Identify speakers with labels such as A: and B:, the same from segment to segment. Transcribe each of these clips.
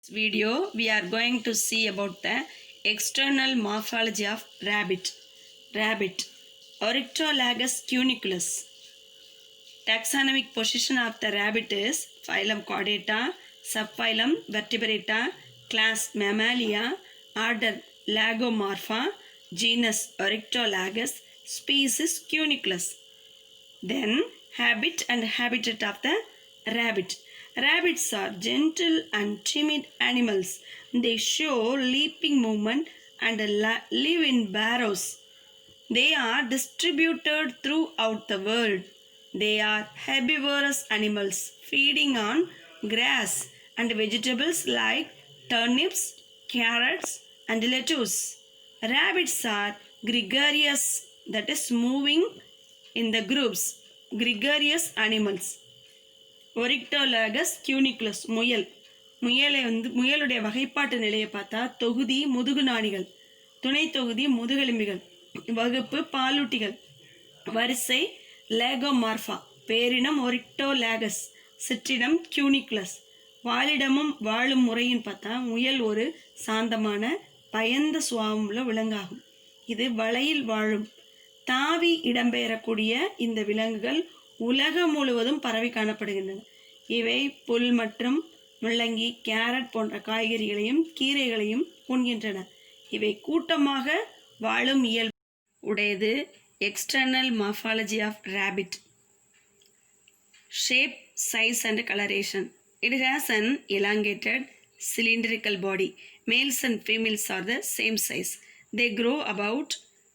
A: This video we are going to see about the external morphology of rabbit. Oryctolagus cuniculus. Taxonomic position of the rabbit is phylum Chordata, subphylum Vertebrata, class Mammalia, order Lagomorpha, genus Oryctolagus, species Cuniculus. Then habit and habitat of the rabbit. Rabbits are gentle and timid animals. They show leaping movement and live in burrows. They are distributed throughout the world. They are herbivorous animals feeding on grass and vegetables like turnips, carrots, and lettuce. Rabbits are gregarious, that is, moving in the groups. Gregarious animals. ஒரிக்டோலாகஸ் cuniculus முயலுடைய வகைப்பாட்டு நிலையை பார்த்தா தொகுதி முதுகு நாடிகள், துணை தொகுதி முதுகெலும்பிகள், வகுப்பு பாலூட்டிகள், வரிசை லேகோமார்பா, பேரினம் ஒரிக்டோலாகஸ், சிற்றினம் கியூனிகுலஸ். வாழிடமும் வாழும் முறையின் பார்த்தா முயல் ஒரு சாந்தமான பயந்த சுவாவமுள்ள விலங்காகும். இது வலையில் வாழும் தாவி இடம்பெயரக்கூடிய இந்த விலங்குகள் உலகம் முழுவதும் பரவி காணப்படுகின்றன. இவை புல் மற்றும் முள்ளங்கி, கேரட் போன்ற காய்கறிகளையும் கீரைகளையும் உண்கின்றன. இவை கூட்டமாக வாழும் இயல்பு உடையது. External morphology of rabbit. Shape, size and coloration. It has an elongated cylindrical body. Males and females are the same size. They grow about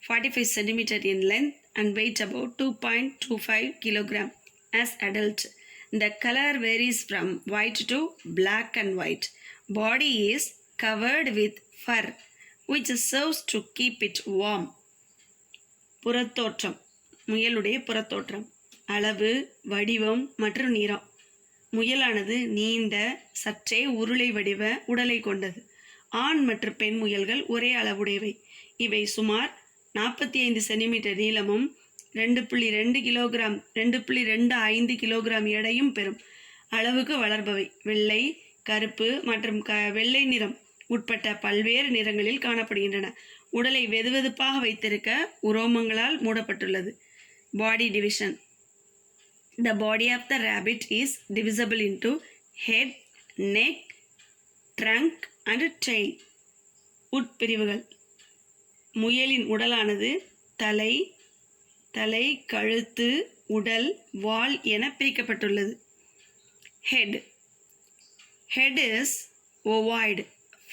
A: 45 cm in length and weight about 2.25 kg as adult. The color varies from white to black and white. Body is covered with fur which serves to keep it warm. புறத்தோற்றம். முயலுடைய புறத்தோற்றம். அளவு, வடிவம் மற்றும் நிறம். முயலானது நீண்ட, சற்றே உருளை வடிவ உடலை கொண்டது. ஆண் மற்றும் பெண் முயல்கள் ஒரே அளவுடையவை. இவை சுமார் 45 சென்டிமீட்டர் நீளமும் 2.2 கிலோகிராம் 2.25 கிலோகிராம் எடையும் பெறும் அளவுக்கு வளர்பவை. வெள்ளை, கருப்பு மற்றும் வெள்ளை நிறம் உட்பட்ட பல்வேறு நிறங்களில் காணப்படுகின்றன. உடலை வெதுவெதுப்பாக வைத்திருக்க உரோமங்களால் மூடப்பட்டுள்ளது. பாடி division. The body of the rabbit is divisible into head, neck, trunk and tail. உட்பிரிவுகள். முயலின் உடலானது தலை, கழுத்து, உடல், வால் என பிரிக்கப்பட்டுள்ளது. Head is ovoid,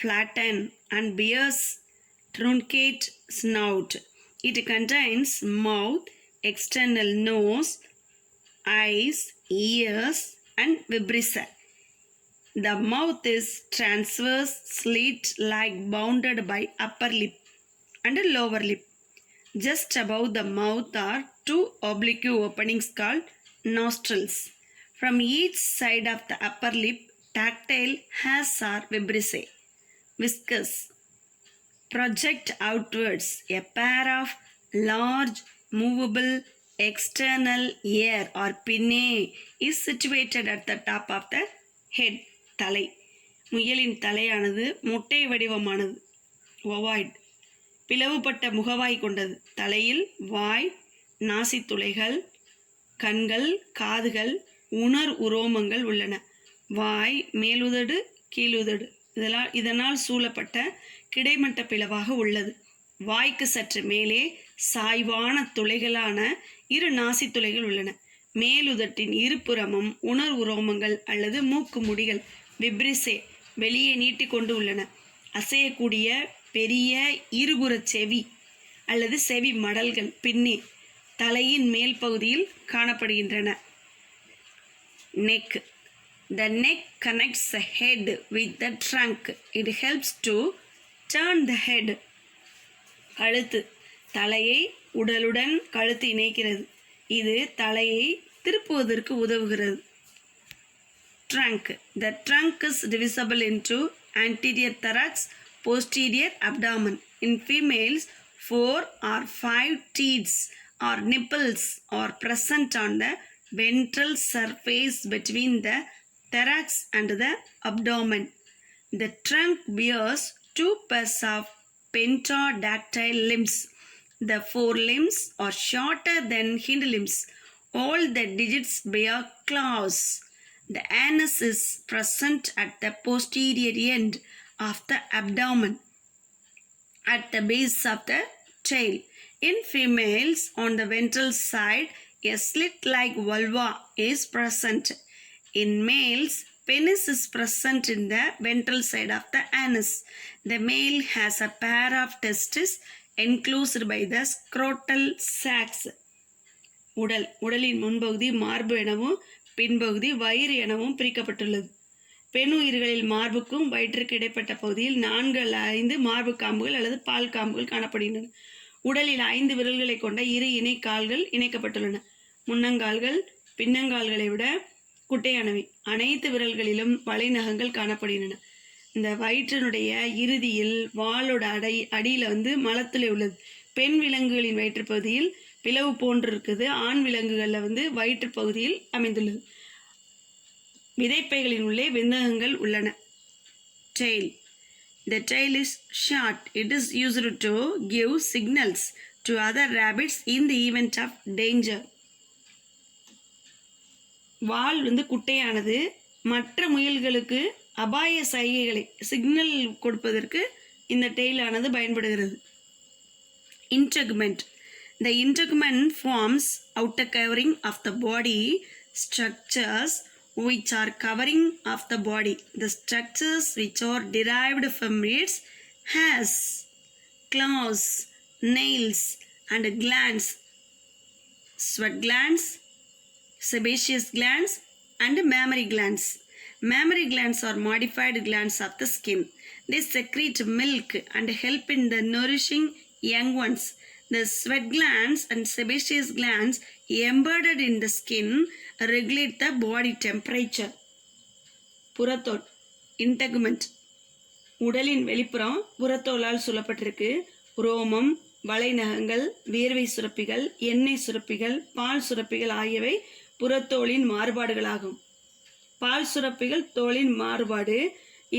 A: flattened and bears truncate snout. It contains mouth, external nose, eyes, ears and vibrissae. The mouth is transverse, slit-like, bounded by upper lip and lower lip. Just above the mouth are two oblique openings called nostrils. From each side of the upper lip, tactile hairs or vibrissae, whiskers, project outwards. A pair of large movable external ear or pinnae is situated at the top of the head. தலை. முயலின் தலையானது முட்டை வடிவமானது, ovoid, பிளவுபட்ட முகவாய் கொண்டது. தலையில் வாய், நாசித்துளைகள், கண்கள், காதுகள், உணர் உரோமங்கள் உள்ளன. வாய் மேலுதடு, கீழுதடு இதனால் சூழப்பட்ட கிடைமட்ட பிளவாக உள்ளது. வாய்க்கு சற்று மேலே சாய்வான துளைகளான இரு நாசித்துளைகள் உள்ளன. மேலுதட்டின் இருபுறமும் உணர் உரோமங்கள் அல்லது மூக்கு முடிகள், விப்ரிசே, வெளியே நீட்டிக்கொண்டு உள்ளன. அசையக்கூடிய பெரிய இருபுற செவி அல்லது செவி மடல்கள் பின்னே தலையின் மேல் பகுதியில் காணப்படுகின்றன. Neck. The neck connects the head with the trunk. It helps to turn the head. கழுத்து. தலையை உடலுடன் கழுத்து இணைக்கிறது. இது தலையை திருப்புவதற்கு உதவுகிறது. Trunk. The trunk is divisible into anterior thorax, posterior abdomen. In females, 4 or 5 teats or nipples are present on the ventral surface between the thorax and the abdomen. The trunk bears two pairs of pentadactyl limbs. The forelimbs are shorter than hind limbs. All the digits bear claws. The anus is present at the posterior end of the abdomen, at the base of the tail. In females, on the ventral side, a slit-like vulva is present. In males, penis is present in the ventral side of the anus. The male has a pair of testes enclosed by the scrotal sacs. உடலின் முன்பகுதி மார்பு எனவும் பின்பகுதி வயிறு எனவும் பிரிக்கப்பட்டுள்ளது. பெண் உயிர்களில் மார்புக்கும் வயிற்றுக்கு இடைப்பட்ட பகுதியில் 4-5 மார்பு காம்புகள் அல்லது பால் காம்புகள் காணப்படுகின்றன. உடலில் 5 விரல்களை கொண்ட இரு இணை கால்கள் இணைக்கப்பட்டுள்ளன. முன்னங்கால்கள் பின்னங்கால்களை விட குட்டையானவை. அனைத்து விரல்களிலும் வலைநகங்கள் காணப்படுகின்றன. இந்த வயிற்றினுடைய இறுதியில் வாலோட அடியில் மலத்துளை உள்ளது. பெண் விலங்குகளின் வயிற்றுப்பகுதியில் பிளவு போன்று இருக்குது. ஆண் விலங்குகளில் வயிற்று பகுதியில் அமைந்துள்ளது. விதைப்பைகளின் உள்ளே விந்தகங்கள் உள்ளன. Tail. The tail is short. It is used to give signals to other rabbits in the event of danger. வால் குட்டையானது. மற்ற முயல்களுக்கு அபாய சைகைகளை சிக்னல் கொடுப்பதற்கு இந்த டெயிலானது பயன்படுகிறது. Integument. The integument forms outer covering of the body structures which are covering of the body. The structures which are derived from its has claws, nails and glands, sweat glands, sebaceous glands and mammary glands. Mammary glands are modified glands of the skin. They secrete milk and help in the nourishing young ones. The sweat glands and sebaceous glands embedded in the skin regulate the body temperature. புறத்தோல். Integument. உடலின் வெளிப்புறம் புறத்தோலால் சூழப்பட்டிருக்கு. ரோமம், வலைநகங்கள், வியர்வை சுரப்பிகள், எண்ணெய் சுரப்பிகள், பால் சுரப்பிகள் ஆகியவை புறத்தோலின் மாறுபாடுகளாகும். பால் சுரப்பிகள் தோலின் மாறுபாடு.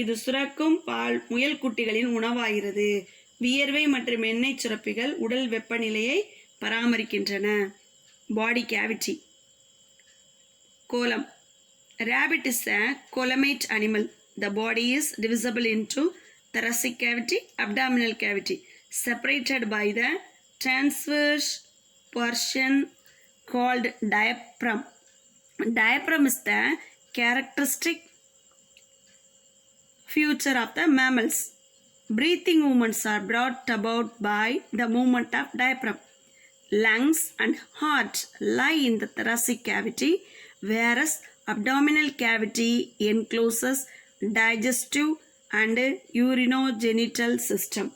A: இது சுரக்கும் பால் முயல் குட்டிகளின் உணவாகிறது. வியர்வை மற்றும் எண்ணெய் சுரப்பிகள் உடல் வெப்பநிலையை பராமரிக்கின்றன. Body cavity. Coelom. Rabbit is a columnate animal. The body is divisible into thoracic cavity, abdominal cavity, separated by the transverse portion called diaphragm. Diaphragm is the characteristic feature of the mammals. Breathing movements are brought about by the movement of diaphragm. Lungs and heart lie in the thoracic cavity, whereas abdominal cavity encloses digestive and urinogenital system.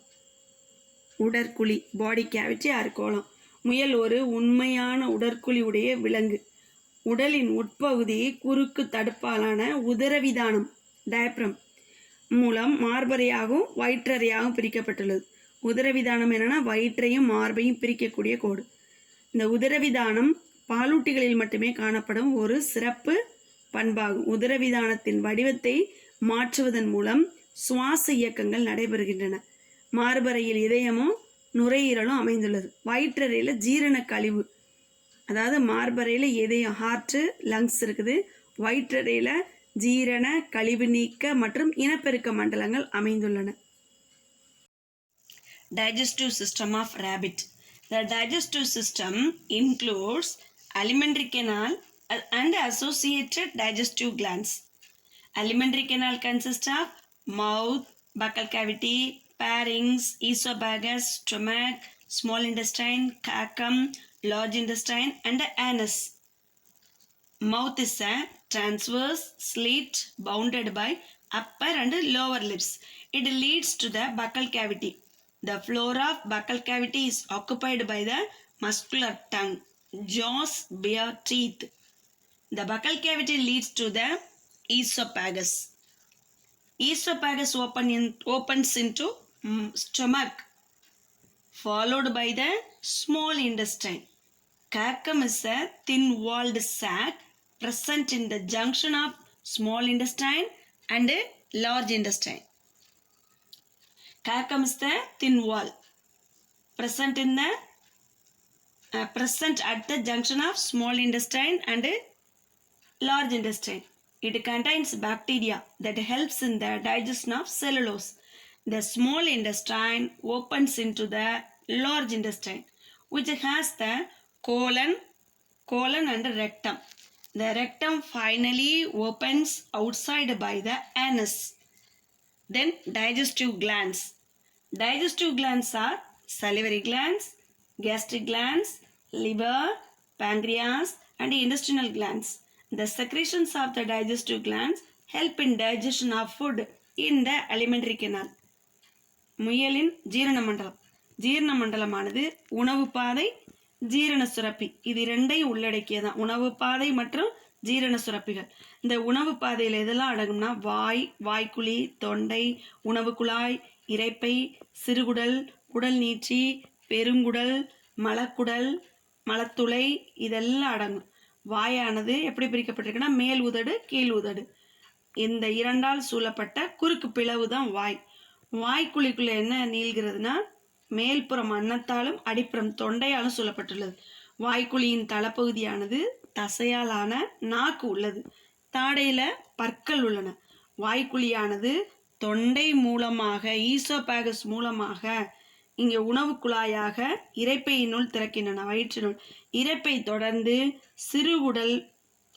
A: உடற்குழி. Body cavity coelom. முயல் ஒரு உண்மையான உடற்குழி உடைய விலங்கு. உடலின் உட்பகுதி குறுக்கு தடுப்பாலான உதரவிதானம் diaphragm மூலம் மார்பறையாகவும் வயிற்றறையாகவும் பிரிக்கப்பட்டுள்ளது. உதரவிதானம் என்னன்னா வயிற்றையும் மார்பையும் பிரிக்கக்கூடிய கோடு. இந்த உதரவிதானம் பாலூட்டிகளில் மட்டுமே காணப்படும் ஒரு சிறப்பு பண்பாகும். உதரவிதானத்தின் வடிவத்தை மாற்றுவதன் மூலம் சுவாச இயக்கங்கள் நடைபெறுகின்றன. மார்பறையில் இதயமும் நுரையீரலும் அமைந்துள்ளது. வயிற்றறையில் ஜீரண கழிவு, அதாவது மார்பறையில் இதயம் ஹார்ட்டு லங்ஸ் இருக்குது. வயிற்றறையில் ஜீரண கழிவு நீக்க மற்றும் இனப்பெருக்க மண்டலங்கள் அமைந்துள்ளன. Digestive system of rabbit. The digestive system includes alimentary canal and associated digestive glands. Alimentary canal consists of mouth, buccal cavity, pharynx, esophagus, stomach, small intestine, cecum, large intestine and anus. Mouth is a transverse slit bounded by upper and lower lips. It leads to the buccal cavity. The floor of buccal cavity is occupied by the muscular tongue. Jaws bear teeth. The buccal cavity leads to the esophagus. Esophagus opens into stomach, followed by the small intestine. Cecum is a thin-walled sac present in the junction of small intestine and large intestine. Caecum is the thin wall present at the junction of small intestine and large intestine. It contains bacteria that helps in the digestion of cellulose. The small intestine opens into the large intestine, which has the colon and rectum. The rectum finally opens outside by the anus. Then digestive glands. Digestive glands are salivary glands, gastric glands, liver, pancreas, and intestinal glands. The secretions of the digestive glands help in digestion of food in the alimentary canal. முயலின் ஜீரண மண்டலம். ஜீரண மண்டலமானது உணவு பாதை, ஜீரண சுரப்பி இது இரண்டையும் உள்ளடக்கியதான். உணவு பாதை மற்றும் ஜீரண சுரப்பிகள். இந்த உணவு பாதையில் எதெல்லாம் அடங்கும்னா வாய், வாய்க்குழி, தொண்டை, உணவு குழாய், இரைப்பை, சிறுகுடல், குடல் நீட்சி, பெருங்குடல், மலக்குடல், மலத்துளை இதெல்லாம் அடங்கும். வாயானது எப்படி பிரிக்கப்பட்டிருக்குன்னா மேல் உதடு, கீழ் உதடு. இந்த இரண்டால் சூழப்பட்ட குறுக்கு பிளவு தான் வாய். வாய்க்குழிக்குள்ள என்ன நீள்கிறதுனா மேல்புறம் அன்னத்தாலும் அடிப்புறம் தொண்டையாலும் சூழப்பட்டுள்ளது. வாய்க்குழியின் தளப்பகுதியானது தசையாலான நாக்கு உள்ளது. தாடையில பற்கள் உள்ளன. வாய்க்குழியானது தொண்டை மூலமாக ஈசோபாகஸ் மூலமாக இங்கே உணவு குழாயாக இரைப்பையினுள் திறக்கின்றன. வயிற்றினுள் இரைப்பை தொடர்ந்து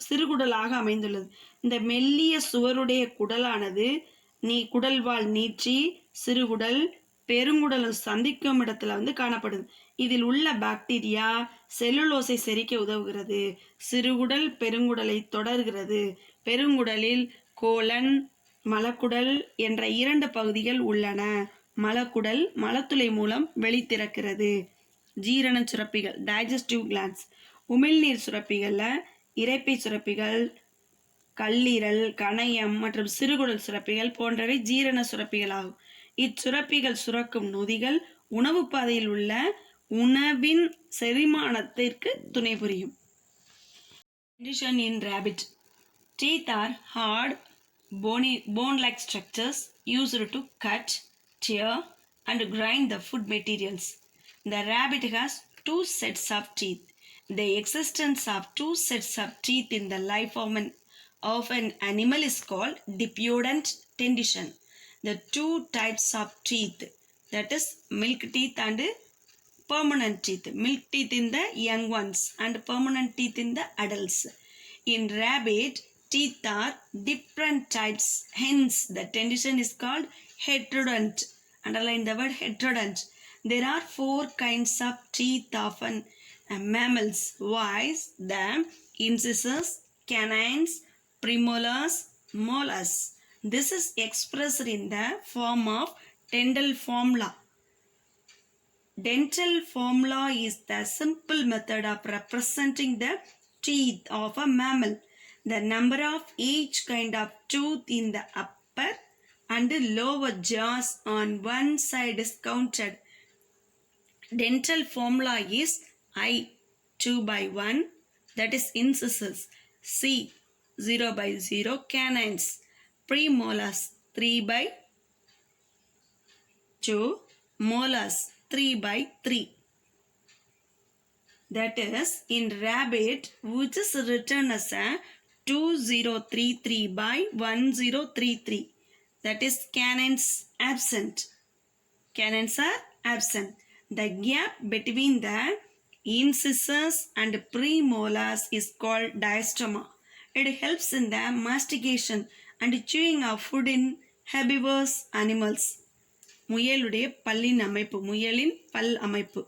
A: சிறுகுடலாக அமைந்துள்ளது. இந்த மெல்லிய சுவருடைய குடலானது குடல்வால் நீட்சி சிறுகுடல் பெருங்குடலும் சந்திக்கும் இடத்துல காணப்படுது. இதில் உள்ள பாக்டீரியா செல்லுலோஸை செரிக்க உதவுகிறது. சிறுகுடல் பெருங்குடலை தொடர்கிறது. பெருங்குடலில் கோலன், மலக்குடல் என்ற இரண்டு பகுதிகள் உள்ளன. மலக்குடல் மலத்துளை மூலம் வெளித்திறக்கிறது. ஜீரண சுரப்பிகள் டைஜஸ்டிவ் கிளான்ஸ். உமிழ்நீர் சுரப்பிகளில் இரைப்பை சுரப்பிகள், கல்லீரல், கணையம் மற்றும் சிறுகுடல் சுரப்பிகள் போன்றவை ஜீரண சுரப்பிகள் ஆகும். இச்சுரப்பிகள் சுரக்கும் நொதிகள் உணவு பாதையில் உள்ள உணவின் செரிமானத்திற்கு துணை புரியும். Condition in rabbit. Teeth are hard, bone-like structures used to cut, tear, and grind the food materials. The rabbit has two sets of teeth. The existence of two sets of teeth in the life of an animal is called dipyodont dentition. The two types of teeth, that is milk teeth and permanent teeth. Milk teeth in the young ones and permanent teeth in the adults. In rabbit, teeth are different types. Hence, the dentition is called heterodont. Underline the word heterodont. There are 4 kinds of teeth of mammals. Wise, the incisors, canines, premolars, molars. This is expressed in the form of dental formula. Dental formula is the simple method of representing the teeth of a mammal. The number of each kind of tooth in the upper and lower jaws on one side is counted. Dental formula is I 2/1, that is incisors. C 0/0, canines. Premolars 3/2, molars 3/3. That is in rabbit, which is written as a 2033/1033. That is canines absent. Canines are absent. The gap between the incisors and premolars is called diastema. It helps in the mastication and chewing of food in herbivorous animals. முயலுடைய பல்லின் அமைப்பு. முயலின் பல் அமைப்பு.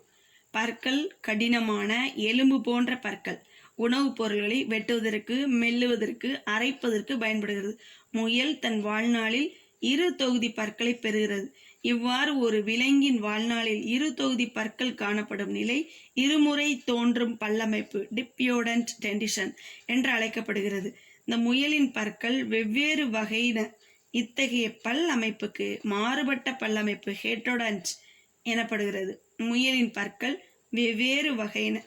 A: பற்கள் கடினமான எலும்பு போன்ற பற்கள். உணவுப் பொருள்களை வெட்டுவதற்கு, மெல்லுவதற்கு, அரைப்பதற்கு பயன்படுகிறது. முயல் தன் வாழ்நாளில் 2 தொகுதி பற்களை பெறுகிறது. இவ்வாறு ஒரு விலங்கின் வாழ்நாளில் 2 தொகுதி பற்கள் காணப்படும் நிலை இருமுறை தோன்றும் பல்லமைப்பு டிப்யோடன்ட் டென்டிஷன் என்று அழைக்கப்படுகிறது. இந்த முயலின் பற்கள் வெவ்வேறு வகையின. இத்தகைய பல் அமைப்புக்கு மாறுபட்ட பல்லமைப்பு ஹெட்ரோடன்ட் எனப்படுகிறது. முயலின் பற்கள் வெவ்வேறு வகையின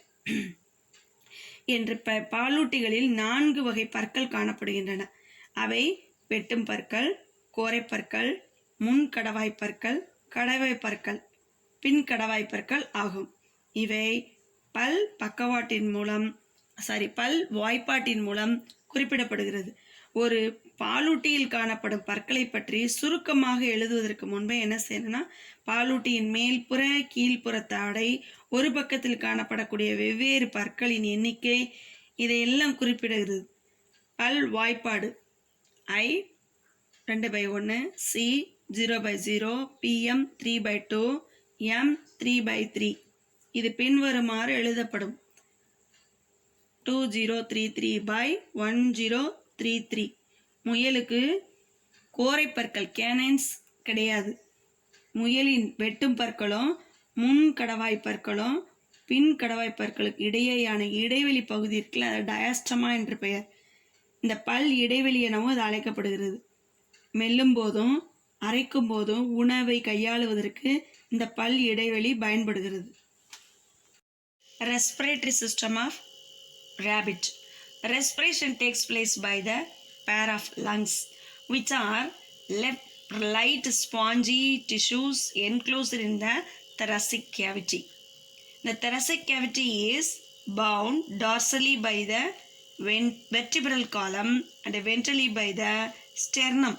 A: என்று பாலூட்டிகளில் 4 வகை பற்கள் காணப்படுகின்றன. அவை வெட்டும் பற்கள், கோரைப்பற்கள், முன் கடவாய்ப்பற்கள், கடவாய்ப்பற்கள், பின் கடவாய்ப்பற்கள் ஆகும். இவை பல் வாய்ப்பாட்டின் மூலம் குறிப்பிடப்படுகிறது. ஒரு பாலூட்டியில் காணப்படும் பற்களை பற்றி சுருக்கமாக எழுதுவதற்கு முன்பே என்ன செய்யணும்னா, பாலூட்டியின் மேல்புற கீழ்ப்புற தாடை, ஒரு பக்கத்தில் காணப்படக்கூடிய வெவ்வேறு பற்களின் எண்ணிக்கை, இதையெல்லாம் குறிப்பிடுகிறது. பல் வாய்ப்பாடு I 2/1, C 0/0, PM 3/2, M 3/3. இது பின்வருமாறு எழுதப்படும்: 2033/1033. முயலுக்கு கோரைப்பற்கள் கேனைன்ஸ் கிடையாது. முயலின் வெட்டும் பற்களும் முன் கடவாய்ப்பற்களும் பின் கடவாய்ப்பற்களுக்கு இடையேயான இடைவெளி பகுதிக்கு டயாஸ்டமா என்று பெயர். இந்த பல் இடைவெளி எனவும் அது அழைக்கப்படுகிறது. மெல்லும் போதும் அரைக்கும் போதும் உணவை கையாளுவதற்கு இந்த பல் இடைவெளி பயன்படுகிறது. Respiratory system of rabbit. Respiration takes place by the pair of lungs, which are light spongy tissues enclosed in the thoracic cavity. The thoracic cavity is bound dorsally by the vertebral column and ventrally by the sternum,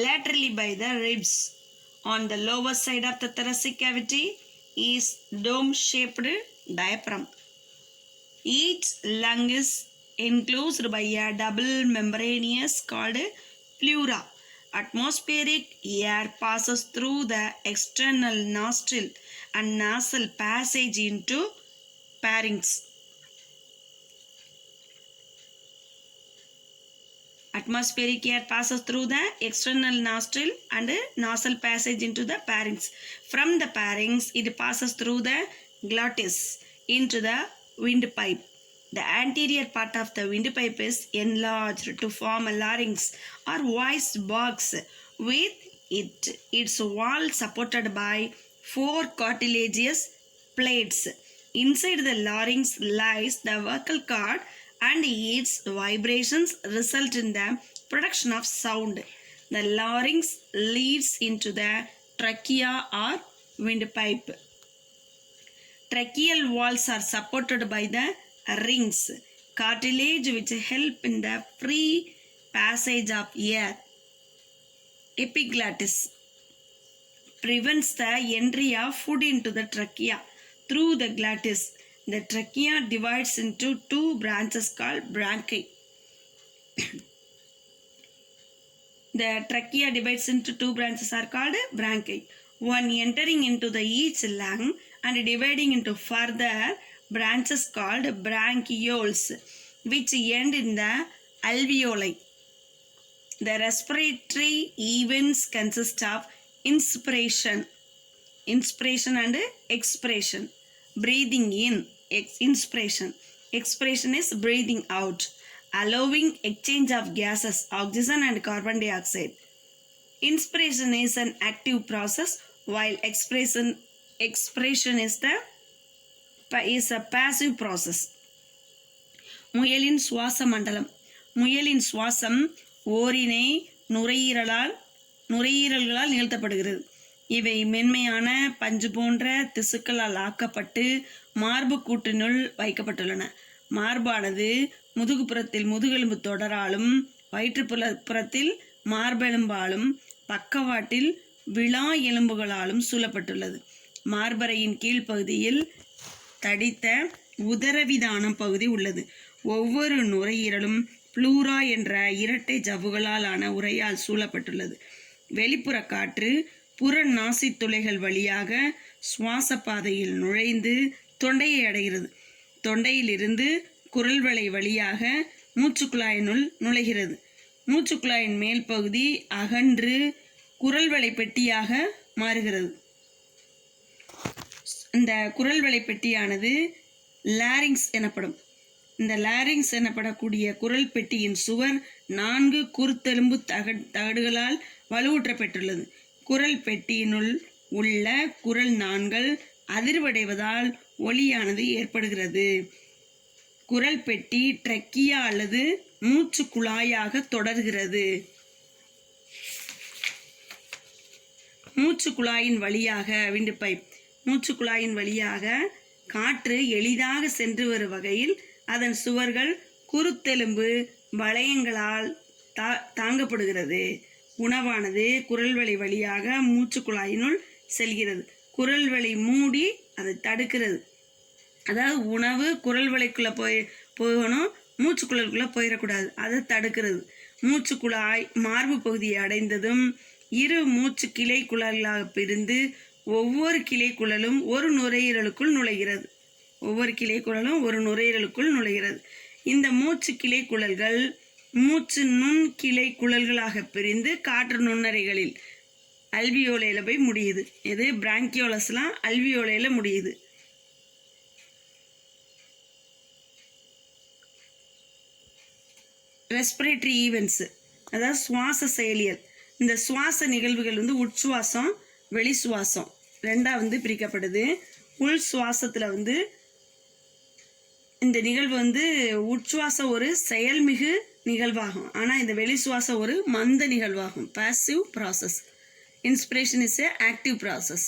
A: laterally by the ribs. On the lower side of the thoracic cavity is dome-shaped diaphragm. Each lung is enclosed by a double membranous called pleura. Atmospheric air passes through the external nostril and nasal passage into pharynx. Atmospheric air passes through the external nostril and nasal passage into the pharynx. From the pharynx, it passes through the glottis into the windpipe. The anterior part of the windpipe is enlarged to form a larynx or voice box with its wall supported by 4 cartilaginous plates. Inside the larynx lies the vocal cord, and its vibrations result in the production of sound. The larynx leads into the trachea or windpipe. Tracheal walls are supported by the rings, cartilage which help in the free passage of air. Epiglottis prevents the entry of food into the trachea through the glottis. The trachea divides into 2 branches called bronchi. The trachea divides into 2 branches are called bronchi. One entering into the each lung and dividing into further branches called bronchioles, which end in the alveoli. The respiratory events consist of inspiration and expiration. Breathing in, inspiration. Expiration is breathing out, allowing exchange of gases, oxygen and carbon dioxide. Inspiration is an active process, while expiration is a passive process. முயலின் சுவாச மண்டலம். முயலின் சுவாசம் ஓரினை நுரையீரல்களால் நிகழ்த்தப்படுகிறது. இவை மென்மையான பஞ்சு போன்ற திசுக்களால் ஆக்கப்பட்டு மார்பு கூட்டினுள் வைக்கப்பட்டுள்ளன. மார்பானது முதுகுப்புறத்தில் முதுகெலும்பு தொடராலும், வயிற்றுப்புறத்தில் மார்பெலும்பாலும், பக்கவாட்டில் விலா எலும்புகளாலும் சூழப்பட்டுள்ளது. மார்பறையின் கீழ்ப்பகுதியில் தடித்த உதரவிதானம் பகுதி உள்ளது. ஒவ்வொரு நுரையீரலும் ப்ளூரா என்ற இரட்டை ஜவ்வுகளால் ஆன உறையால் சூழப்பட்டுள்ளது. வெளிப்புற காற்று புற நாசி துளைகள் வழியாக சுவாச பாதையில் நுழைந்து தொண்டையை அடைகிறது. தொண்டையிலிருந்து குரல்வளை வழியாக மூச்சுக்குழாயினுள் நுழைகிறது. மூச்சுக்குழாயின் மேல் பகுதி அகன்று குரல்வளை பெட்டியாக மாறுகிறது. இந்த குரல்வளை பெட்டியானது லாரிங்ஸ் எனப்படும். இந்த லாரிங்ஸ் எனப்படக்கூடிய குரல் பெட்டியின் சுவர் 4 குருத்தெலும்பு தகடுகளால் வலுவூட்டப்பட்டுள்ளது. குரல் பெட்டியினுள் உள்ள குரல் நாண்கள் அதிர்வடைவதால் ஒலியானது ஏற்படுகிறது. குரல் பெட்டி ட்ரக்கியா அல்லது மூச்சு குழாயாக தொடர்கிறது. மூச்சு குழாயின் வழியாக விண்டு பைப் மூச்சு குழாயின் வழியாக காற்று எளிதாக சென்று வரும் வகையில் அதன் சுவர்கள் குருத்தெலும்பு வளையங்களால் தாங்கப்படுகிறது. உணவானது குரல்வழி வழியாக மூச்சு குழாயினுள் செல்கிறது. குரல்வழி மூடி அதை தடுக்கிறது. அதாவது உணவு குரல்வழிக்குள்ளே போகணும், மூச்சு குழலுக்குள்ளே போயிடக்கூடாது, அதை தடுக்கிறது. மூச்சு குழாய் மார்பு பகுதியை அடைந்ததும் இரு மூச்சு கிளை குழல்களாக பிரிந்து ஒவ்வொரு கிளை குழலும் ஒரு நுரையீரலுக்குள் நுழைகிறது. இந்த மூச்சு கிளை குழல்கள் மூச்சு நுண் கிளை குழல்களாக பிரிந்து காற்று நுண்ணறைகளில் அல்வியோலையில போய் முடியுது. இது பிராங்கியோலஸ்லாம் அல்வியோலையில முடியுது. ரெஸ்பிரேட்டரி ஈவெண்ட்ஸ், அதாவது சுவாச செயலியல். இந்த சுவாச நிகழ்வுகள் உட்சுவாசம் வெளி சுவாசம் ரெண்டாக பிரிக்கப்படுது. உள் சுவாசத்தில் இந்த நிகழ்வு உட்சுவாசம் ஒரு செயல்மிகு நிகழ்வாகும். ஆனால் இந்த வெளி சுவாசம் ஒரு மந்த நிகழ்வாகும். Passive process. Inspiration is a active process.